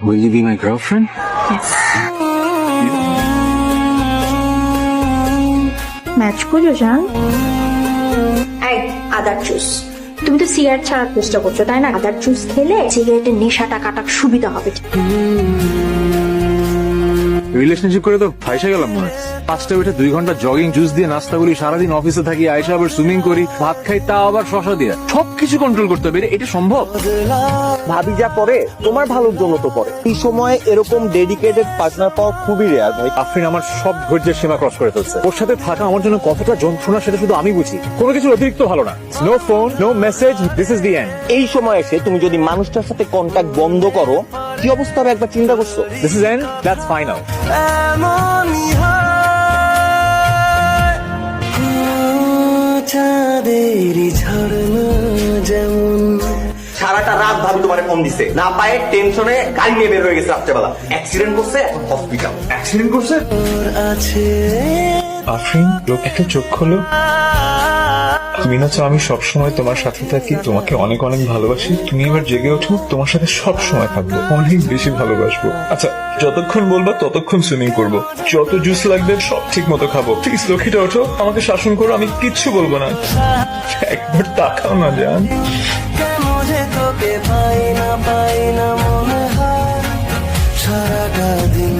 Will you be my girlfriend? Match করো জান। এই আদার জুস, তুমি তো সিগারেট ছাড়ার চেষ্টা করছো তাই না? আদার জুস খেলে সিগারেটের নেশাটা কাটার সুবিধা হবে। রিলেশনশিপ করে তো ফাইসা গেলাম মনে হয়। 5টা উঠে 2 ঘন্টা জগিং, জুস দিয়ে নাস্তা করি, সারাদিন অফিসে থাকি, আইসা আবার সুইমিং করি, ভাত খাই, তা আবার শশা দিয়ে। সবকিছু কন্ট্রোল করতে হবে, এটা সম্ভব? ভাবি যা করে তোমার ভালোর জন্য তো করে। এই সময় এরকম ডেডিকেটেড পার্টনার পাওয়া খুবই রেয়ার ভাই। আফরিন আমার সব ধৈর্যের সীমা ক্রস করে ফেলছে। ওর সাথে থাকা আমার জন্য কতটা যন্ত্রণা সেটা শুধু আমি বুঝি। কোনো কিছু অতিরিক্ত ভালো না। No phone, no message, this is the end. এই সময় এসে তুমি যদি মানুষটার সাথে কন্ট্যাক্ট বন্ধ করো, কি অবস্থা হবে একবার চিন্তা করছো? This is end, that's final. সারাটা রাত ভাবি তোমারে ফোন দিছে, না পায়ে টেনশনে গাড়ি নিয়ে বের হয়ে গেছে রাত্রেবেলা। অ্যাক্সিডেন্ট করছে, এখন হসপিটাল। অ্যাক্সিডেন্ট করছে? আফরিন, লোক একটা চোখ খোলো। তুমি না চাও আমি সবসময় তোমার সাথে থাকি, তোমাকে অনেক অনেক ভালোবাসি। তুমি এবার জেগে ওঠো, তোমার সাথে সব সময় থাকবো, অনেক বেশি ভালোবাসবো। আচ্ছা, যতক্ষণ বলবা ততক্ষণ সুইমিং করবো, যত জুস লাগবে সব ঠিক মতো খাবো। প্লিজ লক্ষ্মীটা ওঠো, আমাকে শাসন করো, আমি কিচ্ছু বলবো না। একবার তাকাও না জান। তোকে পাই না মনে হয় সারাটা দিন।